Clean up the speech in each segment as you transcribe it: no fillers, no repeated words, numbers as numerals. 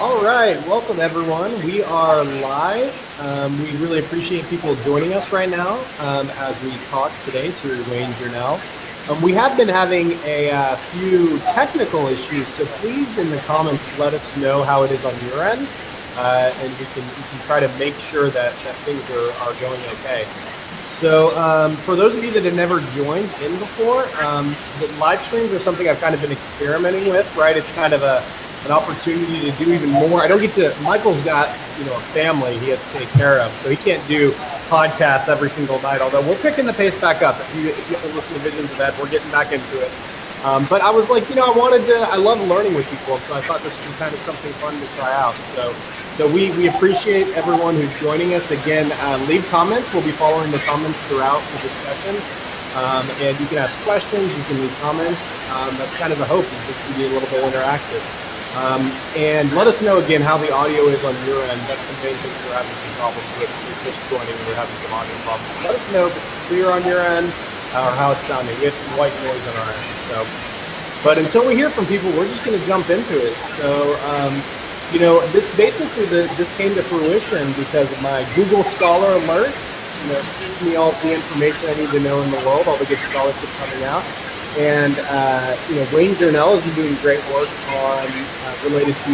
All right, welcome everyone. We are live. We really appreciate people joining us right now as we talk today through Wayne Journell. We have been having a few technical issues, so please in the comments let us know how it is on your end, and we can try to make sure that things are going okay. So for those of you that have never joined in before, the live streams are something I've kind of been experimenting with, right? It's kind of an opportunity to do even more. I don't get to, Michael's got, a family he has to take care of, so he can't do podcasts every single night, although we're picking the pace back up. If you ever listen to Visions of Ed, we're getting back into it. But I was like, I love learning with people, so I thought this would be kind of something fun to try out. So we appreciate everyone who's joining us. Again, leave comments. We'll be following the comments throughout the discussion. And you can ask questions, you can leave comments. That's kind of the hope, is this can be a little bit interactive. And let us know again how the audio is on your end. That's the main thing we're having some problems with. We're just joining, we're having some audio problems. Let us know if it's clear on your end or how it's sounding. We have some white noise on our end. But until we hear from people, we're just going to jump into it. So, this basically, this came to fruition because of my Google Scholar alert. Gives me all the information I need to know in the world, all the good scholarship coming out. And, Wayne Journell has been doing great work on related to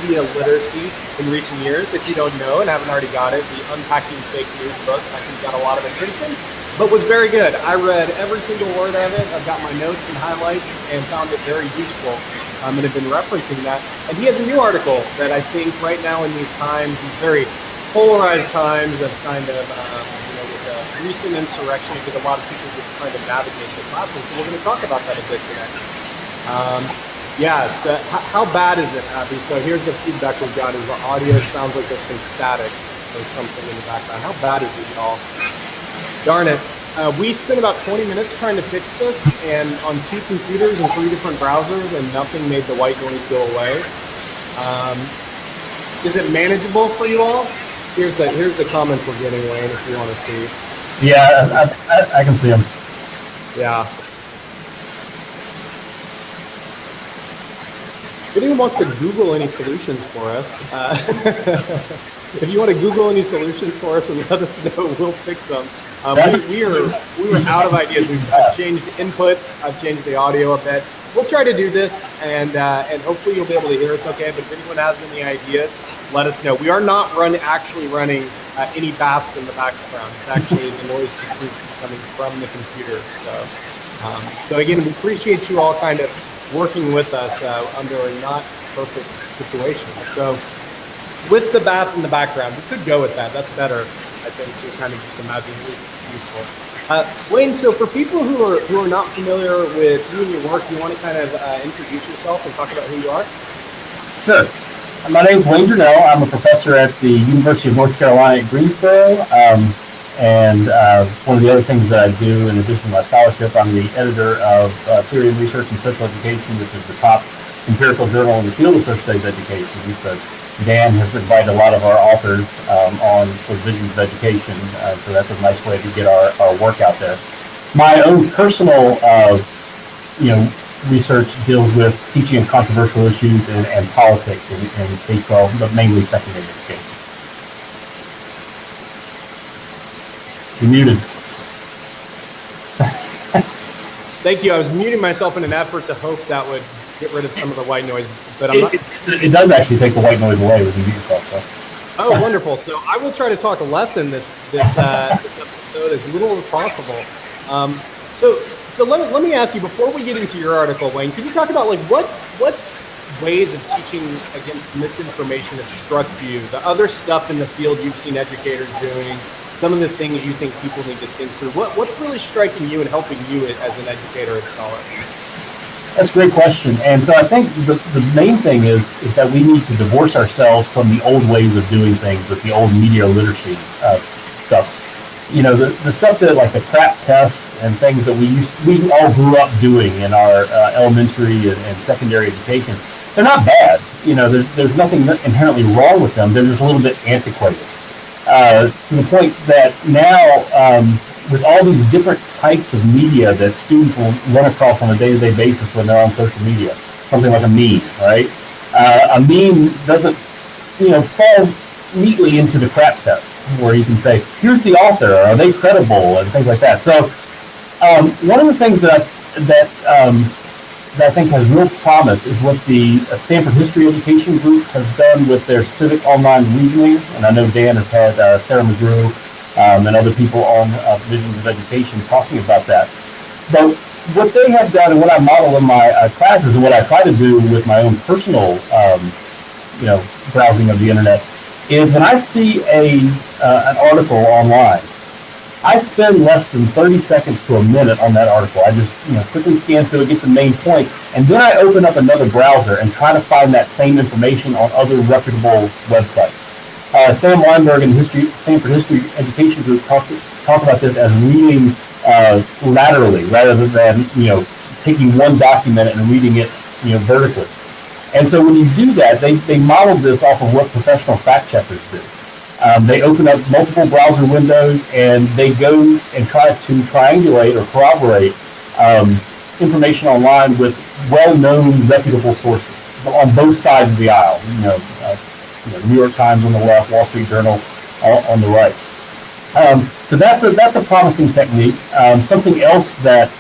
media literacy in recent years. If you don't know and haven't already got it, the Unpacking Fake News book, I think, got a lot of attention, but was very good. I read every single word of it. I've got my notes and highlights and found it very useful. And have been referencing that. And he has a new article that I think right now in these times, these very polarized times of kind of, with a recent insurrection, I think a lot of people just trying to navigate the platform. So we're going to talk about that a bit today. So how bad is it, Abby? So here's the feedback we've got is the audio sounds like there's some static or something in the background. How bad is it, y'all? Darn it. We spent about 20 minutes trying to fix this, and on 2 computers and 3 different browsers, and nothing made the white noise go away. Is it manageable for you all? Here's the comments we're getting, Wayne, if you want to see. Yeah, I can see them. Yeah. If anyone wants to Google any solutions for us, if you want to Google any solutions for us and let us know, we'll fix them. We were out of ideas. I've changed input. I've changed the audio a bit. We'll try to do this, and hopefully you'll be able to hear us okay. But if anyone has any ideas, let us know. We are not actually running any baths in the background. It's actually the noise is coming from the computer. So again, we appreciate you all kind of working with us under a not perfect situation. So with the bath in the background, we could go with that. That's better, I think, to kind of just imagine it's useful. Wayne, so for people who are not familiar with you and your work, you want to kind of introduce yourself and talk about who you are? Sure. My name is Wayne Journell. I'm a professor at the University of North Carolina at Greensboro. And one of the other things that I do, in addition to my scholarship, I'm the editor of Theory and Research in Social Education, which is the top empirical journal in the field of social studies education. So Dan has invited a lot of our authors on for Visions of Education, so that's a nice way to get our work out there. My own personal, research deals with teaching of controversial issues and politics in K-12, but mainly secondary education. You're muted. Thank you. I was muting myself in an effort to hope that would get rid of some of the white noise, but I'm not. It does actually take the white noise away when you mute yourself. Oh, wonderful. So I will try to talk less in this episode as little as possible. So let me ask you, before we get into your article, Wayne, can you talk about what ways of teaching against misinformation have struck you, the other stuff in the field you've seen educators doing, some of the things you think people need to think through? What's really striking you and helping you as an educator and scholar? That's a great question. And so I think the main thing is that we need to divorce ourselves from the old ways of doing things with the old media literacy stuff. The stuff that like the crap tests and things that we all grew up doing in our elementary and secondary education, they're not bad. There's nothing inherently wrong with them. They're just a little bit antiquated. To the point that now, with all these different types of media that students will run across on a day-to-day basis when they're on social media, something like a meme, right? A meme doesn't fall neatly into the crap test, where you can say, here's the author, are they credible, and things like that. So one of the things that I think has real promise is what the Stanford History Education Group has done with their civic online reasoning. And I know Dan has had Sarah McGrew and other people on Visions of Education talking about that. But what they have done and what I model in my classes and what I try to do with my own personal browsing of the internet is when I see an article online, I spend less than 30 seconds to a minute on that article. I just quickly scan through it, get the main point, and then I open up another browser and try to find that same information on other reputable websites. Sam Weinberg and Stanford History Education Group talk about this as reading laterally rather than taking one document and reading it vertically. And so when you do that, they modeled this off of what professional fact checkers do. They open up multiple browser windows and they go and try to triangulate or corroborate information online with well-known reputable sources on both sides of the aisle. New York Times on the left, Wall Street Journal on the right. So that's a promising technique. Something else that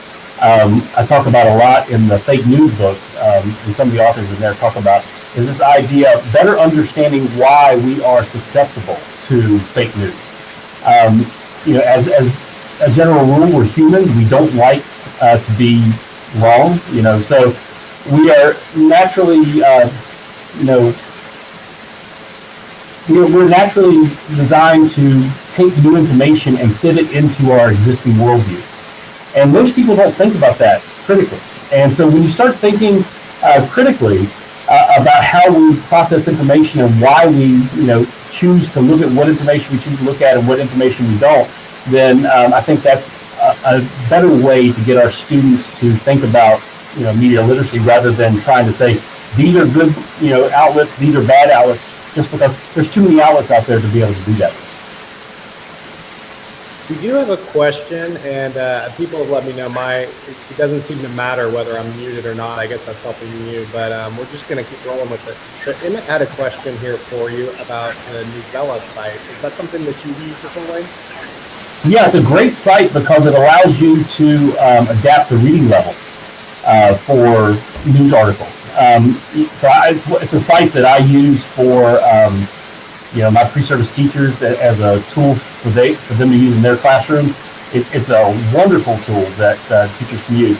I talk about a lot in the fake news book, and some of the authors in there talk about, is this idea of better understanding why we are susceptible to fake news. As a general rule, we're humans. We don't like to be wrong. So we are naturally, we're naturally designed to take new information and fit it into our existing worldview. And most people don't think about that critically. And so when you start thinking critically about how we process information and why we, choose to look at what information we choose to look at and what information we don't, then I think that's a better way to get our students to think about, media literacy rather than trying to say these are good, outlets, these are bad outlets, just because there's too many outlets out there to be able to do that. We do have a question, and people have let me know it doesn't seem to matter whether I'm muted or not. I guess that's helping you, but we're just going to keep rolling with it. So Emmett had a question here for you about the Nugella site. Is that something that you use before, Wayne? Yeah, it's a great site because it allows you to adapt the reading level for news articles. It's a site that I use for my pre-service teachers as a tool for them to use in their classroom. It's a wonderful tool that teachers can use.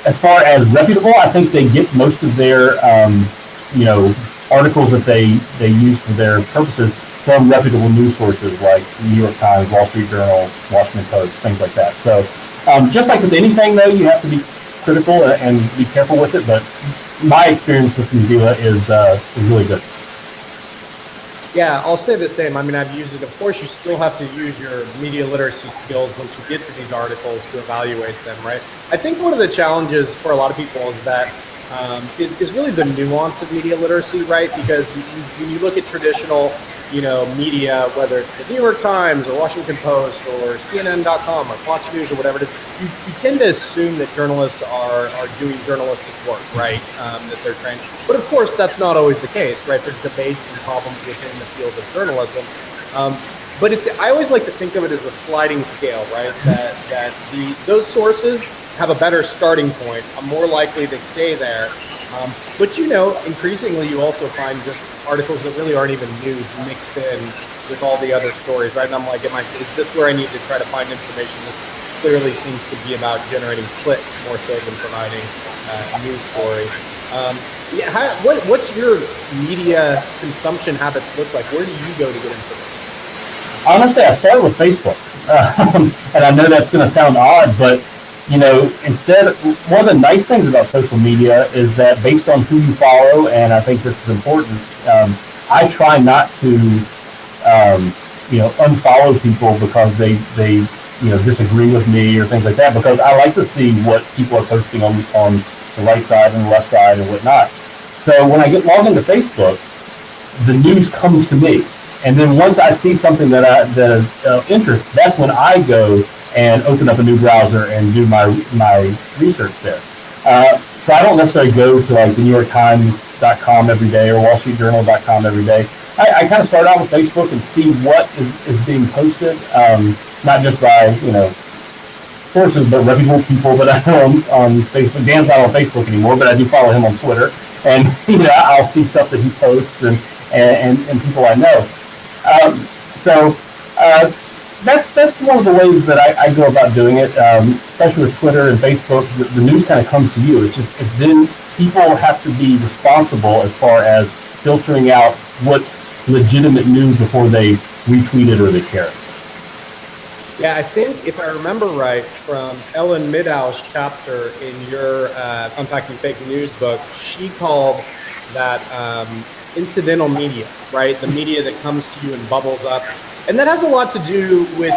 As far as reputable, I think they get most of their articles that they use for their purposes from reputable news sources like the New York Times, Wall Street Journal, Washington Post, things like that. So just like with anything, though, you have to be critical and be careful with it. But my experience with Nugella is really good. Yeah, I'll say the same. I mean, I've used it. Of course, you still have to use your media literacy skills once you get to these articles to evaluate them, right? I think one of the challenges for a lot of people is that is really the nuance of media literacy, right? Because when you look at traditional, media, whether it's the New York Times or Washington Post or CNN.com or Fox News or whatever it is, you tend to assume that journalists are doing journalistic work, right? That they're trained. But of course, that's not always the case, right? There's debates and problems within the field of journalism. But I always like to think of it as a sliding scale, right? That those sources have a better starting point, are more likely to stay there. But increasingly you also find just articles that really aren't even news mixed in with all the other stories, right? And I'm like, is this where I need to try to find information? This clearly seems to be about generating clicks more so than providing a news story. What's your media consumption habits look like? Where do you go to get information? Honestly, I started with Facebook. And I know that's going to sound odd, but instead, one of the nice things about social media is that based on who you follow, and I think this is important, I try not to, unfollow people because they disagree with me or things like that, because I like to see what people are posting on the right side and the left side and whatnot. So when I get logged into Facebook, the news comes to me. And then once I see something that is of interest, that's when I go and open up a new browser and do my research there. So I don't necessarily go to like the New York Times TheWallStreetJournal.com every day or WallStreetJournal.com every day. I kind of start out with Facebook and see what is being posted, not just by, sources, but reputable people that I know on Facebook. Dan's not on Facebook anymore, but I do follow him on Twitter, and I'll see stuff that he posts and people I know. So that's one of the ways that I go about doing it, especially with Twitter and Facebook. The news kind of comes to you. It's then people have to be responsible as far as filtering out what's legitimate news before they retweet it or they share it. Yeah, I think if I remember right from Ellen Midow's chapter in your Unpacking Fake News book, she called that incidental media, right? The media that comes to you and bubbles up. And that has a lot to do with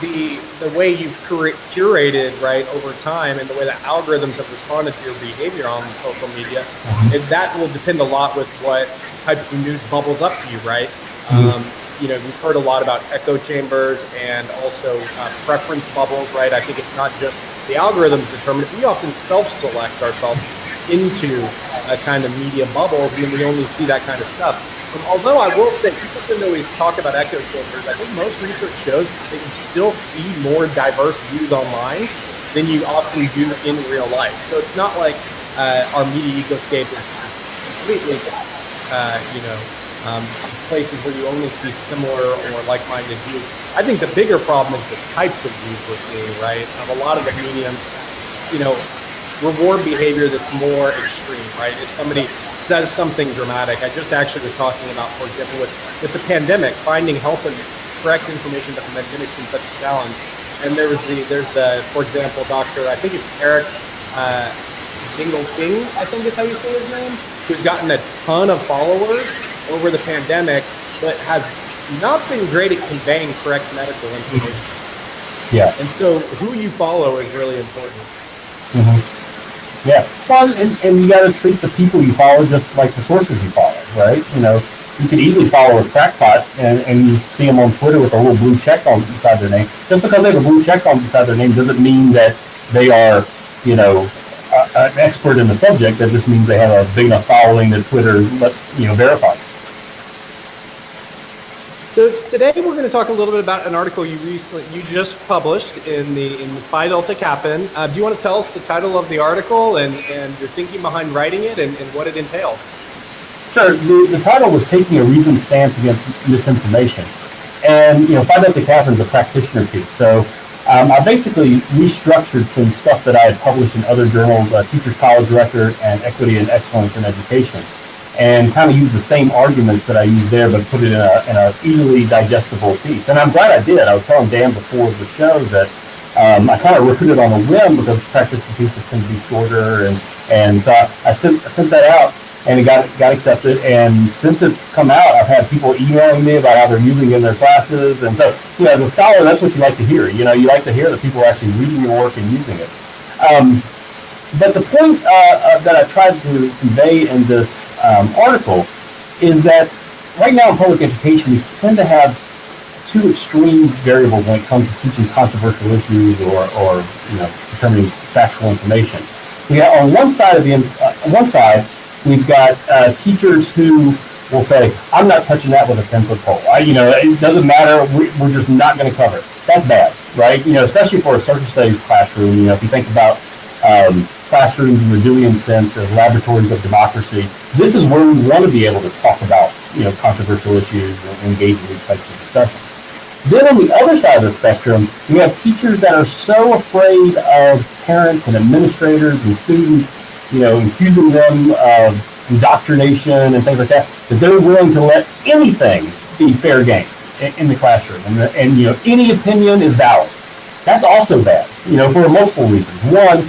the way you've curated, right, over time, and the way the algorithms have responded to your behavior on social media. And that will depend a lot with what types of news bubbles up to you, right? We've heard a lot about echo chambers and also preference bubbles, right? I think it's not just the algorithms determine it. We often self-select ourselves into a kind of media bubbles, and we only see that kind of stuff. Although I will say, people tend to always talk about echo chambers. I think most research shows that you still see more diverse views online than you often do in real life. So it's not like our media ecoscape is completely, these places where you only see similar or like-minded views. I think the bigger problem is the types of views we're seeing, right? A lot of the mediums, reward behavior that's more extreme, right? If somebody says something dramatic, I just actually was talking about, for example, with the pandemic, finding health and correct information about the pandemic been such a challenge. And there's the, for example, Dr. I think it's Eric Dingle King, I think is how you say his name, who's gotten a ton of followers over the pandemic, but has not been great at conveying correct medical information. Yeah. And so who you follow is really important. Yeah. Well, and you got to treat the people you follow just like the sources you follow, right? You could easily follow a crackpot and you see them on Twitter with a little blue check on beside their name. Just because they have a blue check on beside their name doesn't mean that they are, an expert in the subject. That just means they have a big enough following that Twitter, verifies. So today we're going to talk a little bit about an article you just published in the Phi Delta Kappan. Do you want to tell us the title of the article and your thinking behind writing it and what it entails? Sure. The title was Taking a Reasoned Stance Against Misinformation. And, Phi Delta Kappan is a practitioner piece. So I basically restructured some stuff that I had published in other journals, Teachers College Record and Equity and Excellence in Education, and kind of use the same arguments that I used there, but put it in a easily digestible piece. And I'm glad I did. I was telling Dan before the show that I kind of wrote it on a whim because practice pieces tend to be shorter, and so I sent that out, and it got accepted. And since it's come out, I've had people emailing me about how they're using it in their classes. And so, as a scholar, that's what you like to hear. You like to hear that people are actually reading your work and using it. But the point that I tried to convey in this article is that right now in public education, we tend to have two extreme variables when it comes to teaching controversial issues or determining factual information. We have, on one side we've got teachers who will say, "I'm not touching that with a 10-foot pole. It doesn't matter. We're just not going to cover it." That's bad, right? Especially for a social studies classroom. If you think about classrooms in the Dewey's sense as laboratories of democracy, this is where we want to be able to talk about controversial issues and engage in these types of discussions. Then on the other side of the spectrum, we have teachers that are so afraid of parents and administrators and students, accusing them of indoctrination and things like that, that they're willing to let anything be fair game in the classroom. And any opinion is valid. That's also bad, for multiple reasons. One,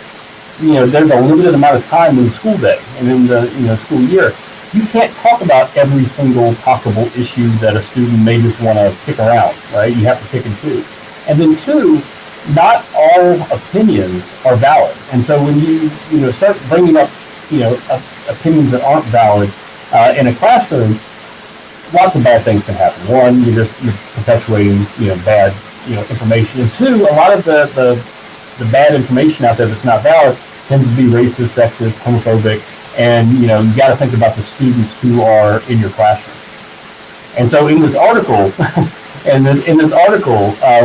there's a limited amount of time in the school day and in the school year. You can't talk about every single possible issue that a student may just want to kick around, right? You have to pick and choose. And then two, not all opinions are valid. And so when you start bringing up opinions that aren't valid in a classroom, lots of bad things can happen. One, you're perpetuating bad information, and two, a lot of the bad information out there that's not valid tends to be racist, sexist, homophobic, And you got to think about the students who are in your classroom. And so in this article,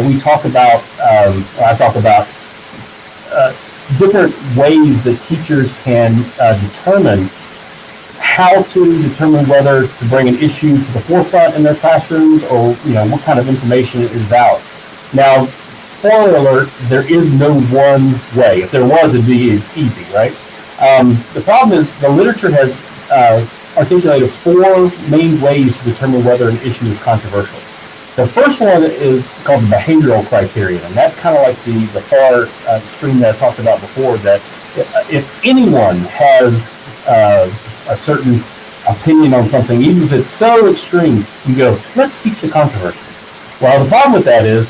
we talk about, I talk about different ways that teachers can determine how to determine whether to bring an issue to the forefront in their classrooms, or what kind of information is valid. Now, spoiler alert: there is no one way. If there was, it'd be easy, right? The problem is the literature has articulated 4 main ways to determine whether an issue is controversial. The first one is called the behavioral criterion, and that's kind of like the far extreme that I talked about before, that if anyone has a certain opinion on something, even if it's so extreme, you go, let's teach the controversy. Well, the problem with that is,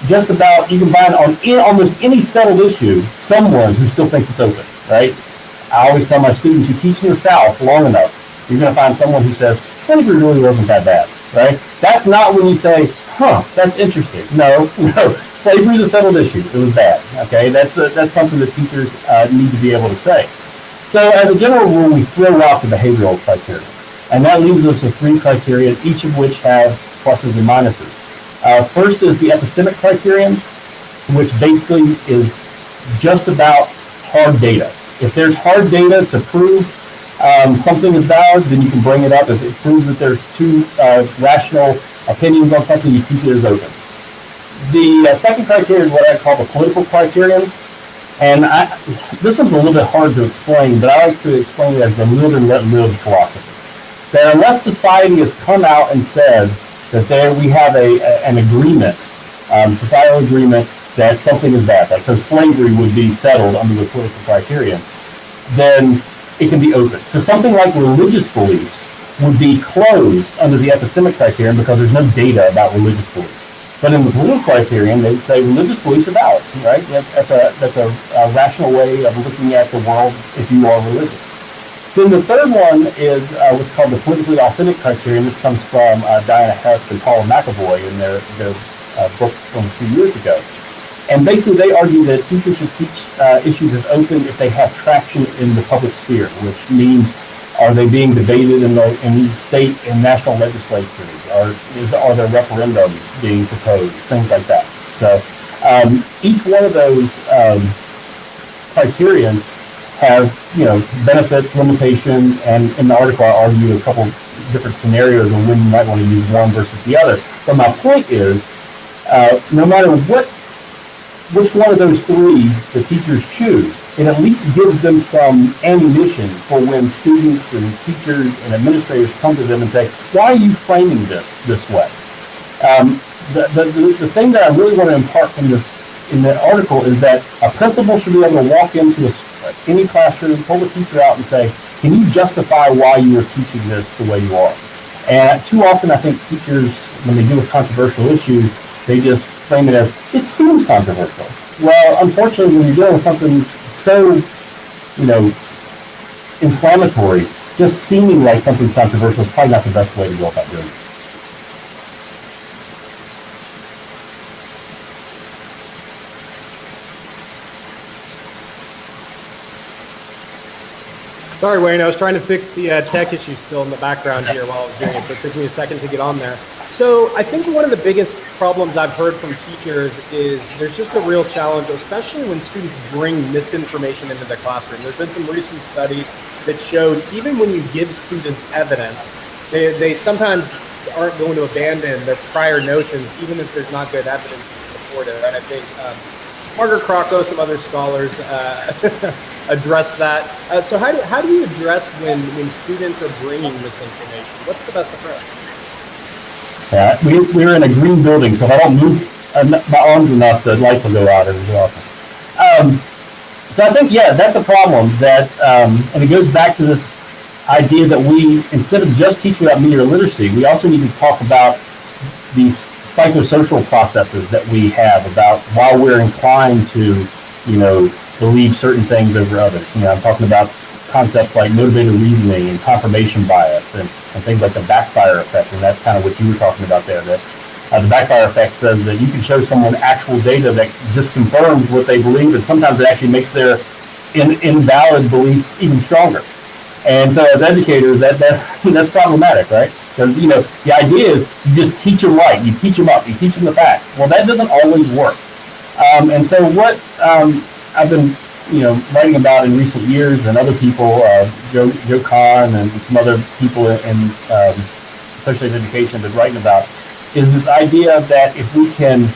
just about, you can find on almost any settled issue someone who still thinks it's open, right? I always tell my students, you teach in the South long enough, you're going to find someone who says, slavery really wasn't that bad, right? That's not when you say, that's interesting. No, slavery is a settled issue. It was bad, okay? That's something that teachers need to be able to say. So as a general rule, we throw out the behavioral criteria. And that leaves us with 3 criteria, each of which have pluses and minuses. First is the epistemic criterion, which basically is just about hard data. If there's hard data to prove something is valid, then you can bring it up. If it proves that there's 2 rational opinions on something, you keep it as open. The second criterion is what I call the political criterion. And this one's a little bit hard to explain, but I like to explain it as the live and let live philosophy. That unless society has come out and said that we have an agreement, societal agreement, that something is bad, like so slavery would be settled under the political criterion, then it can be open. So something like religious beliefs would be closed under the epistemic criterion because there's no data about religious beliefs. But in the political criterion, they'd say religious beliefs are valid, right? That's a rational way of looking at the world if you are religious. Then the third one is what's called the politically authentic criterion. This comes from Diana Hess and Paula McAvoy in their book from a few years ago. And basically they argue that teachers should teach issues as open if they have traction in the public sphere, which means, are they being debated in state and national legislatures? Are there referendums being proposed? Things like that. So each one of those criterion has benefits, limitations, and in the article I argue a couple different scenarios of when you might want to use one versus the other. But my point is, no matter which one of those 3 the teachers choose, it at least gives them some ammunition for when students and teachers and administrators come to them and say, why are you framing this way? The thing that I really want to impart from this in the article is that a principal should be able to walk into any classroom, pull the teacher out and say, can you justify why you are teaching this the way you are? And too often I think teachers, when they deal with controversial issues, they just frame it as, it seems controversial. Well, unfortunately, when you're dealing with something so, inflammatory, just seeming like something's controversial is probably not the best way to go about doing it. Sorry, Wayne, I was trying to fix the tech issue still in the background here while I was doing it, so it took me a second to get on there. So I think one of the biggest problems I've heard from teachers is there's just a real challenge, especially when students bring misinformation into the classroom. There's been some recent studies that showed even when you give students evidence, they sometimes aren't going to abandon their prior notions, even if there's not good evidence to support it. And I think Margaret Crocco, some other scholars address that. So how do you address when students are bringing misinformation? What's the best approach? Yeah, we're in a green building, so if I don't move my arms enough, the lights will go out every so often. So I think, that's a problem that, and it goes back to this idea that we, instead of just teaching about media literacy, we also need to talk about these psychosocial processes that we have about why we're inclined to, believe certain things over others. I'm talking about concepts like motivated reasoning and confirmation bias and things like the backfire effect, and that's kind of what you were talking about there. That the backfire effect says that you can show someone actual data that just confirms what they believe, and sometimes it actually makes their invalid beliefs even stronger. And so as educators, that's problematic, right? Because, the idea is you just teach them right, you teach them up, you teach them the facts. Well, that doesn't always work. And so what I've been, writing about in recent years, and other people, Joe Kahn and some other people in special education have been writing about, is this idea that if we can,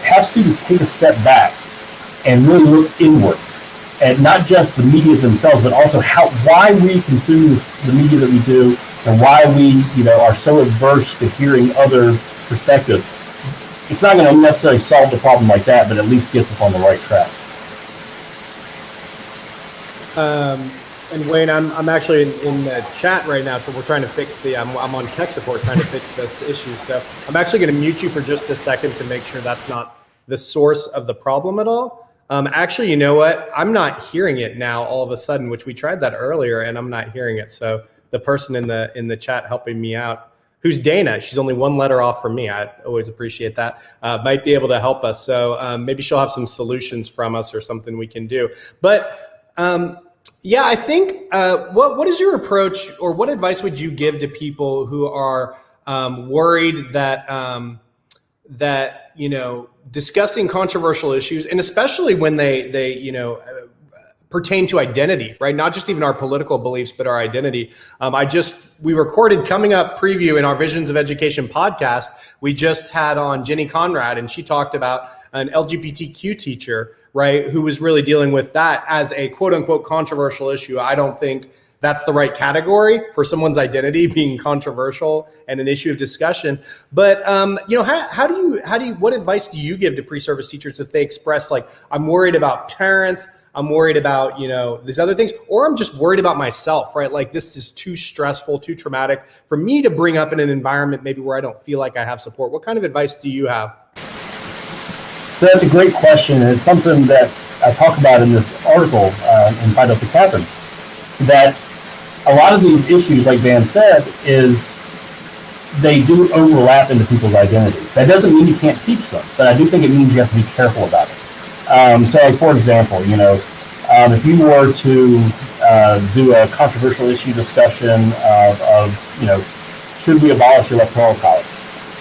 have students take a step back and really look inward, and not just the media themselves, but also why we consume the media that we do, and why we, are so averse to hearing other perspectives. It's not going to necessarily solve the problem like that, but at least gets us on the right track. And Wayne, I'm actually in the chat right now, so we're trying to fix I'm on tech support trying to fix this issue. So I'm actually going to mute you for just a second to make sure that's not the source of the problem at all. Actually, you know what? I'm not hearing it now all of a sudden, which we tried that earlier, and I'm not hearing it. So the person in the chat helping me out, who's Dana, she's only one letter off from me. I always appreciate that. Might be able to help us. So maybe she'll have some solutions from us or something we can do. But yeah, I think what is your approach, or what advice would you give to people who are worried that discussing controversial issues, and especially when they pertain to identity, right? Not just even our political beliefs, but our identity. We recorded Coming Up preview in our Visions of Education podcast. We just had on Jenny Conrad, and she talked about an LGBTQ teacher, right, who was really dealing with that as a quote unquote controversial issue. I don't think that's the right category for someone's identity being controversial and an issue of discussion. But what advice do you give to pre-service teachers if they express, like, I'm worried about parents, I'm worried about, these other things, or I'm just worried about myself, right? Like, this is too stressful, too traumatic for me to bring up in an environment maybe where I don't feel like I have support. What kind of advice do you have? So that's a great question, and it's something that I talk about in this article in Phi Delta Kappan, that a lot of these issues, like Dan said, is they do overlap into people's identities. That doesn't mean you can't teach them, but I do think it means you have to be careful about it. So, like, for example, if you were to do a controversial issue discussion of should we abolish the electoral college?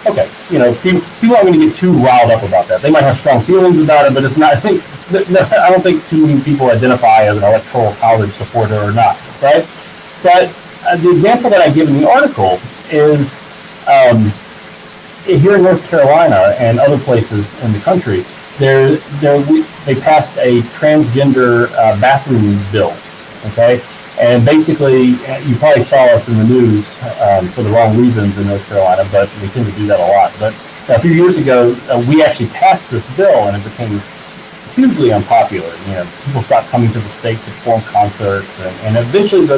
Okay, people aren't going to get too riled up about that. They might have strong feelings about it, but it's not. I don't think too many people identify as an electoral college supporter or not, right? But the example that I give in the article is here in North Carolina and other places in the country, they passed a transgender bathroom bill, okay? And basically, you probably saw us in the news for the wrong reasons in North Carolina, but we tend to do that a lot. But a few years ago, we actually passed this bill, and it became hugely unpopular. People stopped coming to the state to perform concerts, and eventually,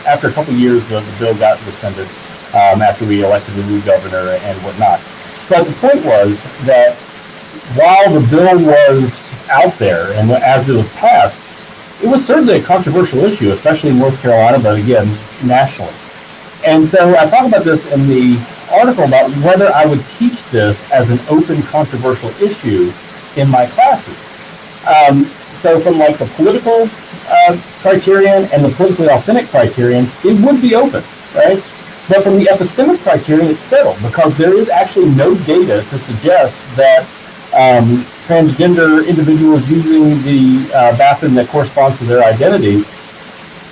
after a couple of years, the bill got rescinded after we elected a new governor and whatnot. But the point was that while the bill was out there and as it was passed, it was certainly a controversial issue, especially in North Carolina, but again, nationally. And so I talk about this in the article about whether I would teach this as an open, controversial issue in my classes. So from like the political criterion and the politically authentic criterion, it would be open, right? But from the epistemic criterion, it's settled because there is actually no data to suggest that transgender individuals using the bathroom that corresponds to their identity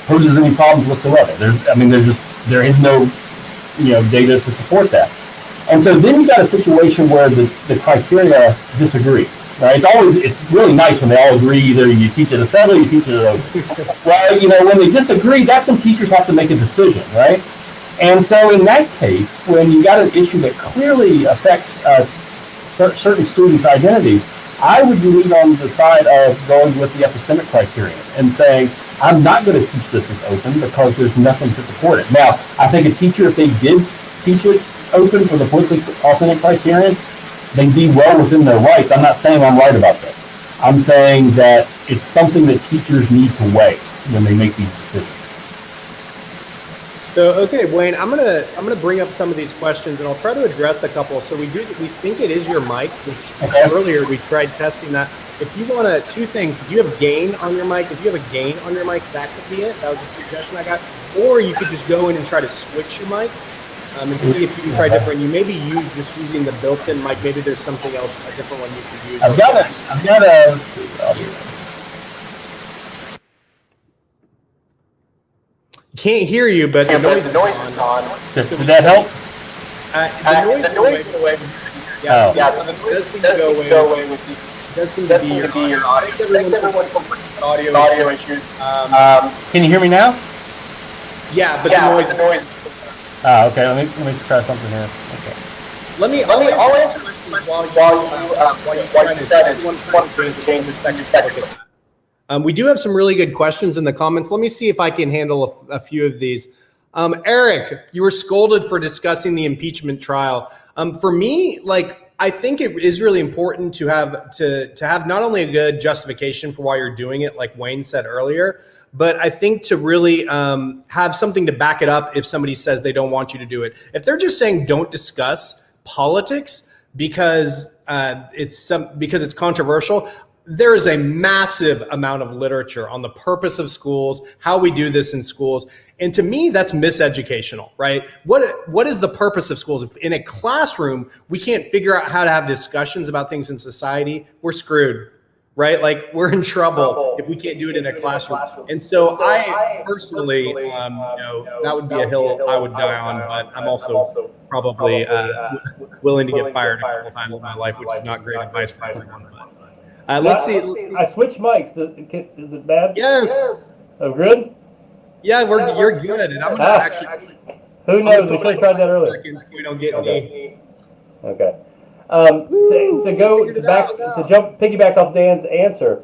poses any problems whatsoever. There is no data to support that. And so then you've got a situation where the criteria disagree. Right? It's really nice when they all agree. Either you teach it a settle, you teach it a well, when they disagree, that's when teachers have to make a decision, right? And so in that case, when you got an issue that clearly affects certain students' identities, I would lean on the side of going with the epistemic criterion and saying, I'm not going to teach this as open because there's nothing to support it. Now, I think a teacher, if they did teach it open for the politically authentic criterion, they'd be well within their rights. I'm not saying I'm right about that. I'm saying that it's something that teachers need to weigh when they make these decisions. So, okay, Wayne, I'm gonna bring up some of these questions, and I'll try to address a couple. So we think it is your mic, which earlier we tried testing that. if you want to, two things. Do you have gain on your mic? If you have a gain on your mic, that could be it. That was a suggestion I got. Or you could just go in and try to switch your mic and see if you can try different. You maybe use just using the built-in mic. Maybe there's something else, a different one you could use. I've got a. Can't hear you, but the noise is gone. Did that help? The noise went away. Yeah, so the noise does seem to go away with you. Does seem to be your audio. Thanks everyone for audio issues. Can you hear me now? Yeah, but the noise. Okay. Let me try something here. Okay. I'll answer the question while you said it. One to change the second. We do have some really good questions in the comments. Let me see if I can handle a few of these. Eric, you were scolded for discussing the impeachment trial. For me, I think it is really important to have not only a good justification for why you're doing it, like Wayne said earlier, but I think to really have something to back it up if somebody says they don't want you to do it. If they're just saying don't discuss politics because it's controversial, there is a massive amount of literature on the purpose of schools, how we do this in schools. And to me, that's miseducational, right? What is the purpose of schools? If in a classroom, we can't figure out how to have discussions about things in society, we're screwed, right? Like, we're in trouble if we can't do it in a classroom. And so I personally, that would be a hill I would die on, but I'm also probably willing to get fired a couple times in my life, which is not great advice for everyone. Let's see. I switched mics. Is it bad? Yes. Oh, good? Yeah, you're good. And I'm going to actually. Who knows? We should have tried that earlier. We don't get any. Okay. Piggyback off Dan's answer.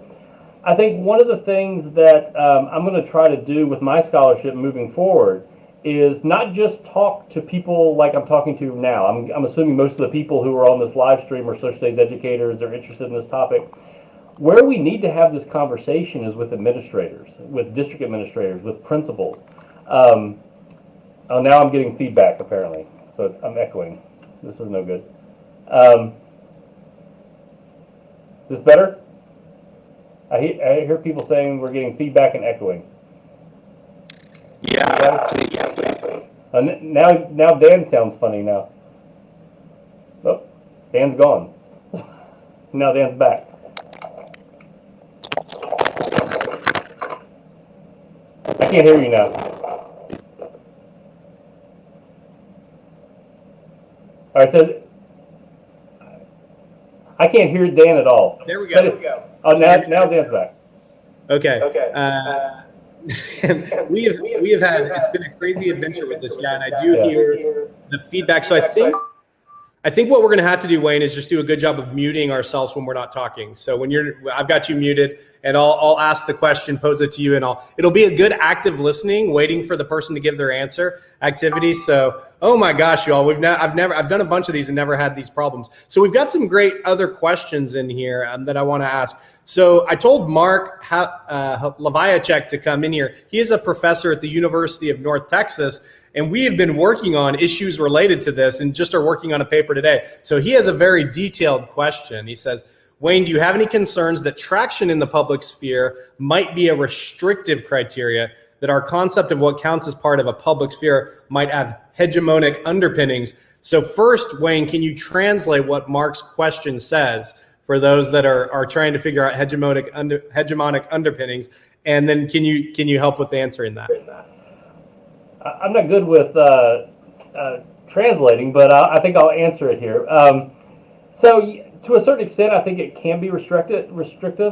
I think one of the things that I'm going to try to do with my scholarship moving forward is not just talk to people like I'm talking to now. I'm assuming most of the people who are on this live stream are social studies educators, they're interested in this topic. Where we need to have this conversation is with administrators, with district administrators, with principals. Now I'm getting feedback apparently, so I'm echoing. This is no good. Is this better? I hear people saying we're getting feedback and echoing. Yeah. Now Dan sounds funny now. Oh, Dan's gone. Now Dan's back. I can't hear you now. All right, so I can't hear Dan at all. There we go. Oh, now Dan's back. Okay. we have had, it's been a crazy adventure with this, and I do hear the feedback. So I think what we're going to have to do, Wayne, is just do a good job of muting ourselves when we're not talking. So when I've got you muted, and I'll ask the question, pose it to you, and it'll be a good active listening, waiting for the person to give their answer activity. So, oh my gosh, y'all, I've done a bunch of these and never had these problems. So we've got some great other questions in here that I want to ask. So I told Mark Leviachek to come in here. He is a professor at the University of North Texas, and we have been working on issues related to this and just are working on a paper today. So he has a very detailed question. He says, Wayne, do you have any concerns that traction in the public sphere might be a restrictive criteria, that our concept of what counts as part of a public sphere might have hegemonic underpinnings? So first, Wayne, can you translate what Mark's question says for those that are trying to figure out hegemonic underpinnings? And then can you help with answering that? I'm not good with translating, but I think I'll answer it here. So to a certain extent, I think it can be restrictive.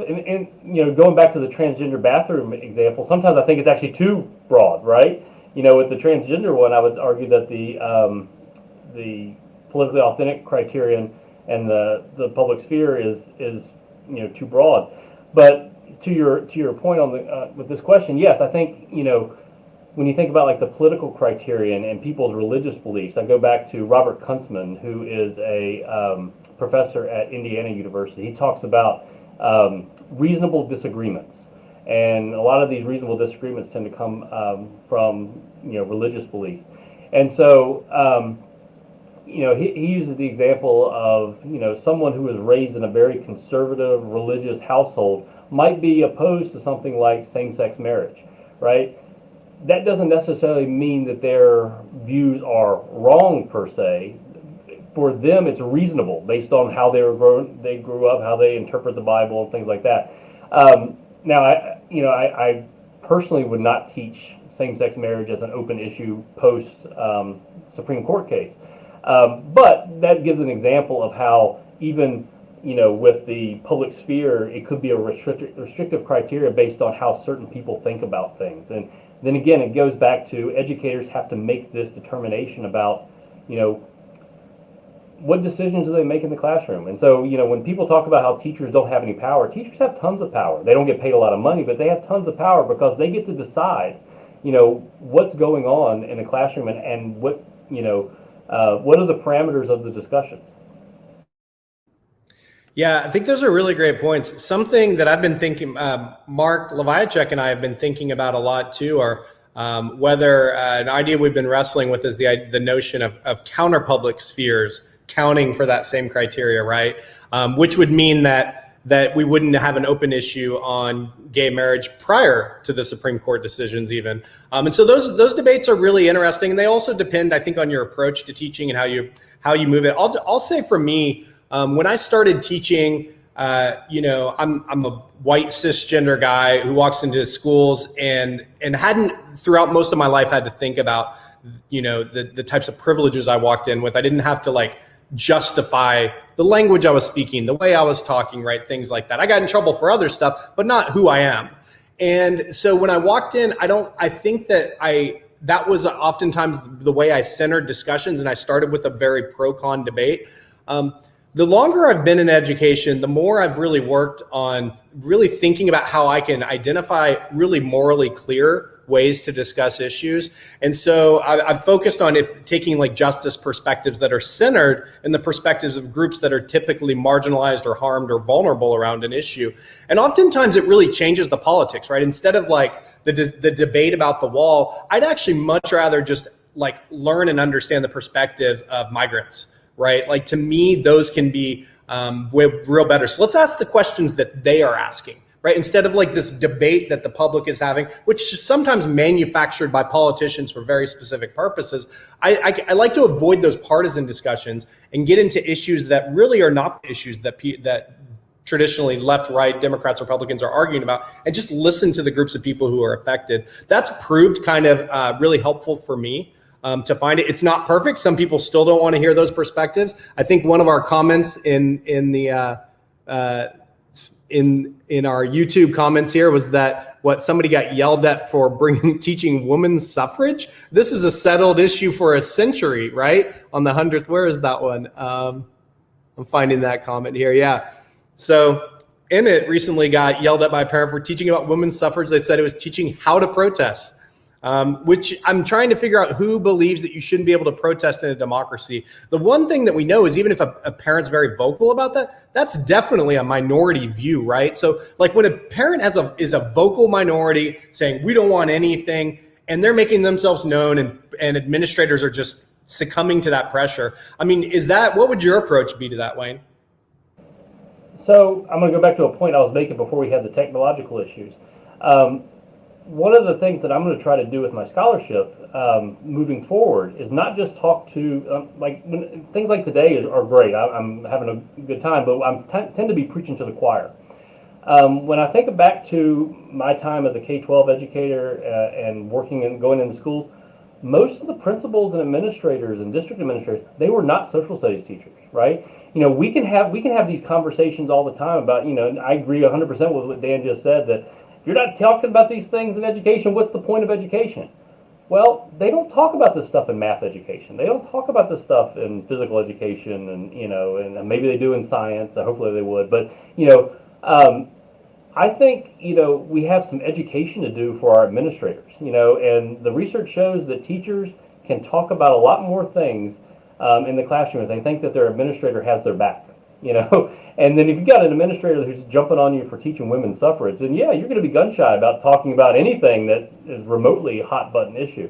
And going back to the transgender bathroom example, sometimes I think it's actually too broad, right? With the transgender one, I would argue that the politically authentic criterion and the public sphere is too broad. But to your point on with this question, yes, I think when you think about like the political criterion and people's religious beliefs, I go back to Robert Kuntzman, who is a professor at Indiana University. He talks about reasonable disagreements, and a lot of these reasonable disagreements tend to come from religious beliefs. And so he uses the example of, someone who was raised in a very conservative religious household might be opposed to something like same-sex marriage, right? That doesn't necessarily mean that their views are wrong per se. For them, it's reasonable based on how they grew up, how they interpret the Bible, and things like that. Now, I personally would not teach same-sex marriage as an open issue post Supreme Court case, but that gives an example of how even with the public sphere, it could be a restrictive criteria based on how certain people think about things. And then again, it goes back to educators have to make this determination about, what decisions do they make in the classroom. And so, when people talk about how teachers don't have any power, teachers have tons of power. They don't get paid a lot of money, but they have tons of power because they get to decide, what's going on in the classroom and what are the parameters of the discussions. Yeah, I think those are really great points. Something that I've been thinking, Mark Leviachek and I have been thinking about a lot too, are whether an idea we've been wrestling with is the notion of counter-public spheres counting for that same criteria, right? Which would mean that we wouldn't have an open issue on gay marriage prior to the Supreme Court decisions even. And so those debates are really interesting, and they also depend, I think, on your approach to teaching and how you move it. I'll say for me, when I started teaching, I'm a white cisgender guy who walks into schools and hadn't throughout most of my life had to think about, the types of privileges I walked in with. I didn't have to justify the language I was speaking, the way I was talking, right? Things like that. I got in trouble for other stuff, but not who I am. And so when I walked in, I think that was oftentimes the way I centered discussions, and I started with a very pro-con debate. The longer I've been in education, the more I've really worked on really thinking about how I can identify really morally clear ways to discuss issues. And so I've focused on taking justice perspectives that are centered in the perspectives of groups that are typically marginalized or harmed or vulnerable around an issue. And oftentimes it really changes the politics, right? Instead of the debate about the wall, I'd actually much rather just learn and understand the perspectives of migrants. Right? To me, those can be real better. So let's ask the questions that they are asking, right? Instead of this debate that the public is having, which is sometimes manufactured by politicians for very specific purposes. I like to avoid those partisan discussions and get into issues that really are not issues that traditionally left, right, Democrats, Republicans are arguing about, and just listen to the groups of people who are affected. That's proved kind of really helpful for me. To find it. It's not perfect. Some people still don't want to hear those perspectives. I think one of our comments in our YouTube comments here was that somebody got yelled at for teaching women's suffrage. This is a settled issue for a century, right? On the 100th, where is that one? I'm finding that comment here. Yeah. So Emmett recently got yelled at by a parent for teaching about women's suffrage. They said it was teaching how to protest. Which I'm trying to figure out who believes that you shouldn't be able to protest in a democracy. The one thing that we know is even if a parent's very vocal about that, that's definitely a minority view, right? So when a parent is a vocal minority saying we don't want anything, and they're making themselves known, and administrators are just succumbing to that pressure. I mean, what would your approach be to that, Wayne? So I'm going to go back to a point I was making before we had the technological issues. One of the things that I'm going to try to do with my scholarship moving forward is not just talk to, things like today are great. I'm having a good time, but I tend to be preaching to the choir. When I think back to my time as a K-12 educator and working and going into schools, most of the principals and administrators and district administrators, they were not social studies teachers, right? We can have these conversations all the time about, I agree 100% with what Dan just said, that if you're not talking about these things in education, what's the point of education? Well, they don't talk about this stuff in math education. They don't talk about this stuff in physical education, and and maybe they do in science. Hopefully they would. But I think we have some education to do for our administrators. And the research shows that teachers can talk about a lot more things in the classroom if they think that their administrator has their back. And then if you've got an administrator who's jumping on you for teaching women's suffrage, then yeah, you're going to be gun shy about talking about anything that is remotely a hot button issue.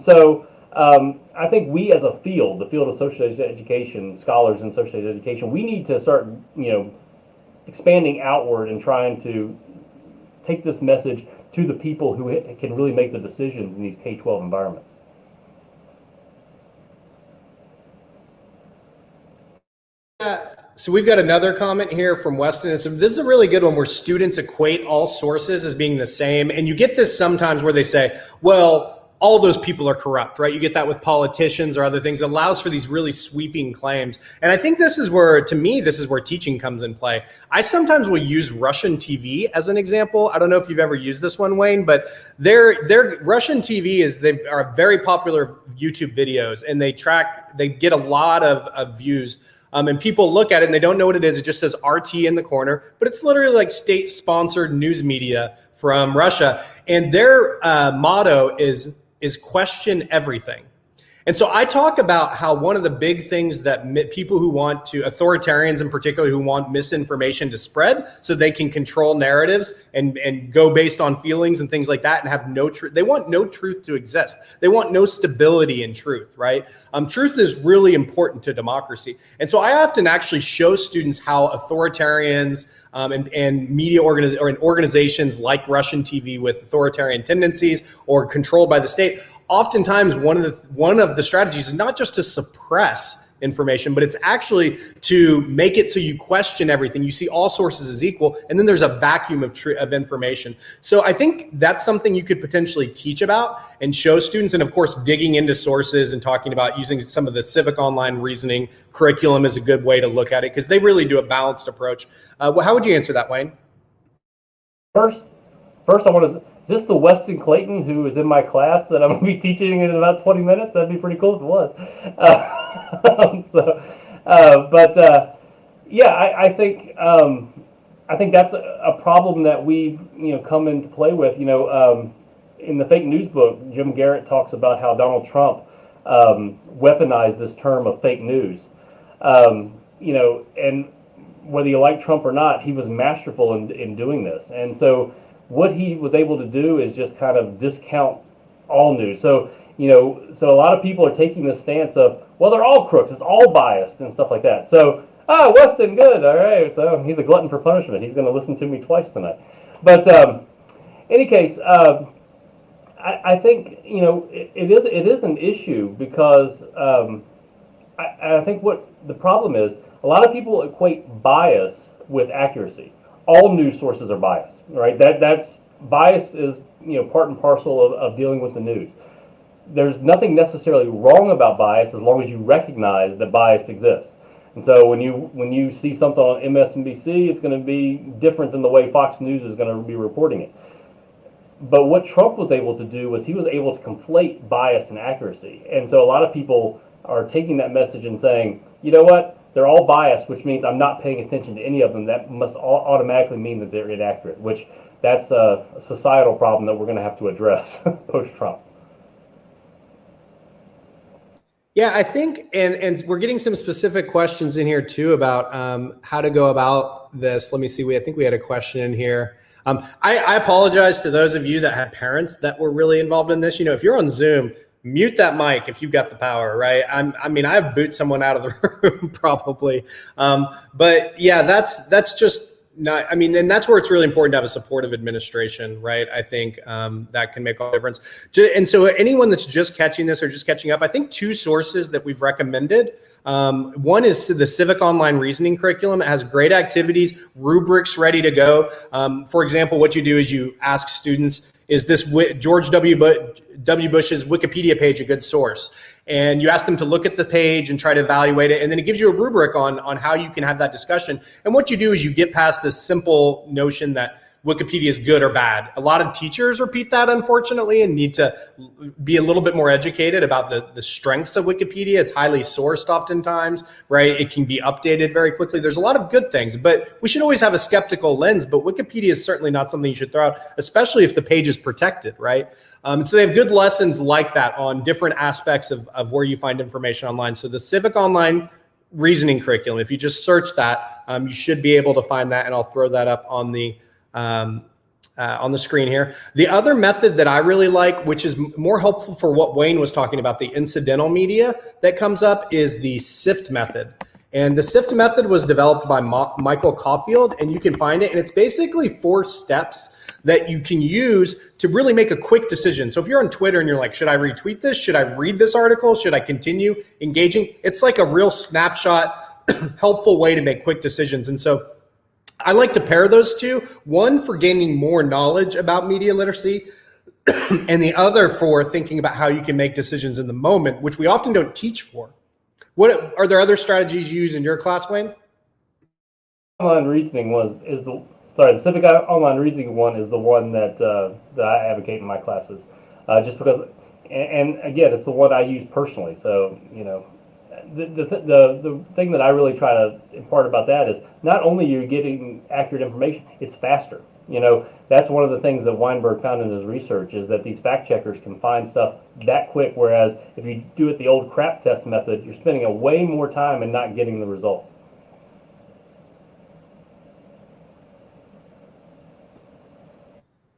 So I think we as a field, the field of social education, scholars in social education, we need to start, expanding outward and trying to take this message to the people who can really make the decisions in these K-12 environments. So we've got another comment here from Weston. So this is a really good one where students equate all sources as being the same. And you get this sometimes where they say, well, all those people are corrupt, right? You get that with politicians or other things. It allows for these really sweeping claims. And I think this is where, to me, this is where teaching comes in play. I sometimes will use Russian TV as an example. I don't know if you've ever used this one, Wayne, but their Russian TV they are very popular YouTube videos, and they get a lot of views. And people look at it and they don't know what it is. It just says RT in the corner, but it's literally like state-sponsored news media from Russia. And their motto is question everything. And so I talk about how one of the big things that people who want to, authoritarians in particular, who want misinformation to spread so they can control narratives and go based on feelings and things like that and have no truth. They want no truth to exist. They want no stability in truth, right? Truth is really important to democracy. And so I often actually show students how authoritarians and media organizations like Russian TV with authoritarian tendencies or controlled by the state, oftentimes one of the strategies is not just to suppress information, but it's actually to make it so you question everything. You see all sources as equal, and then there's a vacuum of information. So I think that's something you could potentially teach about and show students. And of course, digging into sources and talking about using some of the civic online reasoning curriculum is a good way to look at it, because they really do a balanced approach. How would you answer that, Wayne? First, I want to. Is this the Weston Clayton who is in my class that I'm going to be teaching in about 20 minutes? That'd be pretty cool if it was. I think that's a problem that we've come into play with. In the fake news book, Jim Garrett talks about how Donald Trump weaponized this term of fake news. And whether you like Trump or not, he was masterful in doing this. And so what he was able to do is just kind of discount all news. So a lot of people are taking the stance of, well, they're all crooks, it's all biased and stuff like that. So, Weston, good, all right. So he's a glutton for punishment. He's going to listen to me twice tonight. But any case, I think it is an issue because I think what the problem is, a lot of people equate bias with accuracy. All news sources are biased, right? That's bias is part and parcel of dealing with the news. There's nothing necessarily wrong about bias as long as you recognize that bias exists. And so when you see something on MSNBC, it's going to be different than the way Fox News is going to be reporting it. But what Trump was able to do was he was able to conflate bias and accuracy. And so a lot of people are taking that message and saying, you know what? They're all biased, which means I'm not paying attention to any of them. That must automatically mean that they're inaccurate, which that's a societal problem that we're going to have to address post-Trump. Yeah, I think, and we're getting some specific questions in here too about how to go about this. Let me see. I think we had a question in here. I apologize to those of you that had parents that were really involved in this. If you're on Zoom, mute that mic if you've got the power, right? I've boot someone out of the room probably. But yeah, that's just not, and that's where it's really important to have a supportive administration, right? I think that can make all the difference. And so anyone that's just catching this or just catching up, I think two sources that we've recommended. One is the Civic Online Reasoning curriculum. It has great activities, rubrics ready to go. For example, what you do is you ask students, is this George W. Bush's Wikipedia page a good source? And you ask them to look at the page and try to evaluate it. And then it gives you a rubric on how you can have that discussion. And what you do is you get past this simple notion that Wikipedia is good or bad. A lot of teachers repeat that, unfortunately, and need to be a little bit more educated about the strengths of Wikipedia. It's highly sourced oftentimes, right? It can be updated very quickly. There's a lot of good things, but we should always have a skeptical lens. But Wikipedia is certainly not something you should throw out, especially if the page is protected, right? So they have good lessons like that on different aspects of where you find information online. So the Civic Online Reasoning curriculum, if you just search that, you should be able to find that, and I'll throw that up on the on the screen here. The other method that I really like, which is more helpful for what Wayne was talking about, the incidental media that comes up, is the SIFT method. And the SIFT method was developed by Michael Caulfield, and you can find it. And it's basically 4 steps that you can use to really make a quick decision. So if you're on Twitter and you're like, should I retweet this? Should I read this article? Should I continue engaging? It's like a real snapshot, helpful way to make quick decisions. And so I like to pair those two, one for gaining more knowledge about media literacy, and the other for thinking about how you can make decisions in the moment, which we often don't teach for. What are there other strategies you use in your class, Wayne? Online reasoning the civic online reasoning one is the one that I advocate in my classes, just because, and again, it's the one I use personally. So the thing that I really try to impart about that is not only you're getting accurate information, it's faster. That's one of the things that Weinberg found in his research, is that these fact checkers can find stuff that quick, whereas if you do it the old crap test method, you're spending a way more time and not getting the results.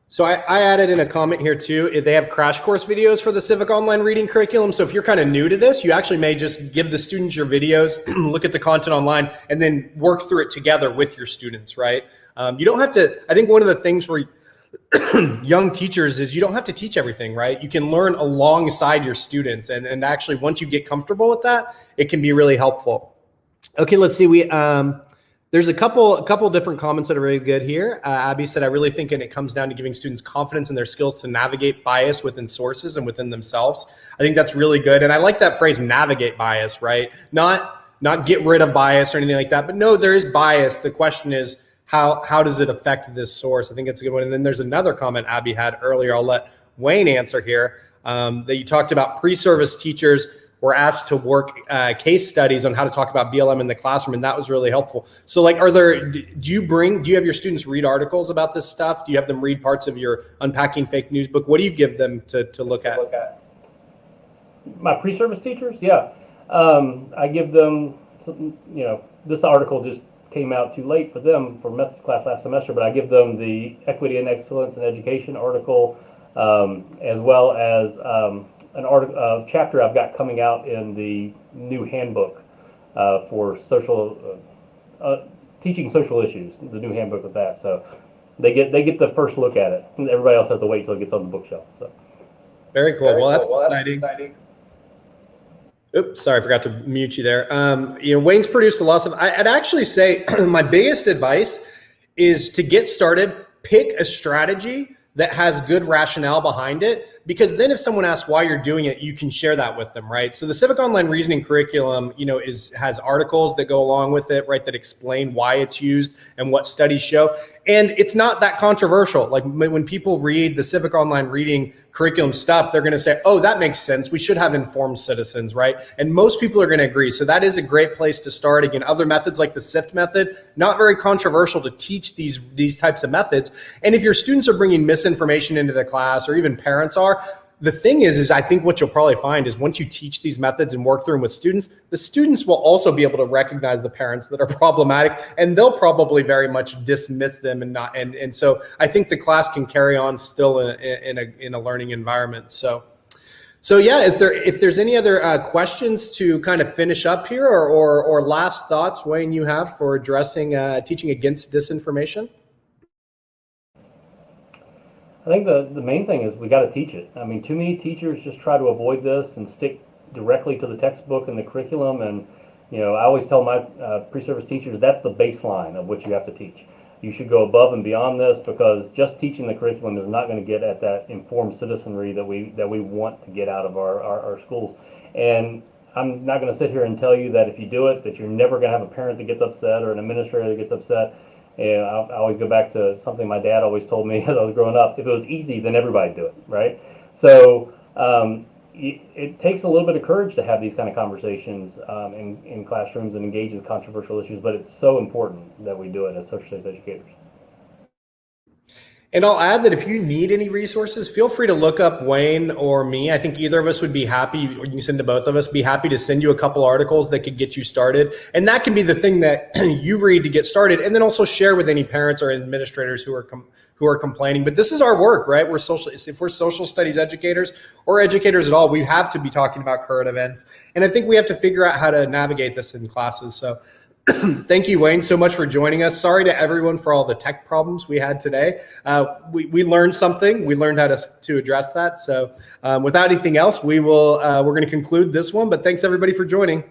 So I added in a comment here too. They have crash course videos for the Civic Online Reading curriculum. So if you're kind of new to this, you actually may just give the students your videos, look at the content online, and then work through it together with your students, right? You don't have to, I think one of the things for young teachers is you don't have to teach everything, right? You can learn alongside your students. And actually, once you get comfortable with that, it can be really helpful. Okay, let's see. There's a couple different comments that are really good here. Abby said, I really think it comes down to giving students confidence in their skills to navigate bias within sources and within themselves. I think that's really good. And I like that phrase, navigate bias, right? Not get rid of bias or anything like that, but no, there is bias. The question is, how does it affect this source? I think it's a good one. And then there's another comment Abby had earlier. I'll let Wayne answer here, that you talked about pre-service teachers were asked to work case studies on how to talk about BLM in the classroom, and that was really helpful. So like, do you have your students read articles about this stuff? Do you have them read parts of your Unpacking Fake News book? What do you give them to look at? My pre-service teachers, yeah. I give them, this article just came out too late for them for methods class last semester, but I give them the Equity and Excellence in Education article, as well as a chapter I've got coming out in the new handbook for teaching social issues, the new handbook with that. So they get the first look at it, and everybody else has to wait till it gets on the bookshelf. So very cool. Well, that's exciting. Oops, sorry, I forgot to mute you there. Wayne's produced a lot of. I'd actually say my biggest advice is to get started. Pick a strategy that has good rationale behind it, because then if someone asks why you're doing it, you can share that with them, right? So the Civic Online Reasoning curriculum, has articles that go along with it, right, that explain why it's used and what studies show. And it's not that controversial. Like when people read the Civic Online Reading curriculum stuff, they're going to say, oh, that makes sense. We should have informed citizens, right? And most people are going to agree. So that is a great place to start. Again, other methods like the SIFT method, not very controversial to teach these types of methods. And if your students are bringing misinformation into the class, or even parents are, the thing is I think what you'll probably find is once you teach these methods and work through them with students, the students will also be able to recognize the parents that are problematic, and they'll probably very much dismiss them and so I think the class can carry on still in a learning environment. So yeah, if there's any other questions to kind of finish up here, or last thoughts, Wayne, you have for addressing teaching against disinformation? I think the main thing is we got to teach it. I mean, too many teachers just try to avoid this and stick directly to the textbook and the curriculum. And, I always tell my pre-service teachers that's the baseline of what you have to teach. You should go above and beyond this, because just teaching the curriculum is not going to get at that informed citizenry that we want to get out of our schools. And I'm not going to sit here and tell you that if you do it, that you're never going to have a parent that gets upset or an administrator that gets upset. And I always go back to something my dad always told me as I was growing up: if it was easy, then everybody'd do it, right? So it takes a little bit of courage to have these kind of conversations in classrooms and engage in controversial issues, but it's so important that we do it as social studies educators. And I'll add that if you need any resources, feel free to look up Wayne or me. I think either of us would be happy, or you can send to both of us, be happy to send you a couple articles that could get you started. And that can be the thing that you read to get started, and then also share with any parents or administrators who are complaining. But this is our work, right? If we're social studies educators or educators at all, we have to be talking about current events. And I think we have to figure out how to navigate this in classes. So thank you, Wayne, so much for joining us. Sorry to everyone for all the tech problems we had today. We learned something. We learned how to address that. So without anything else, we're going to conclude this one. But thanks everybody for joining.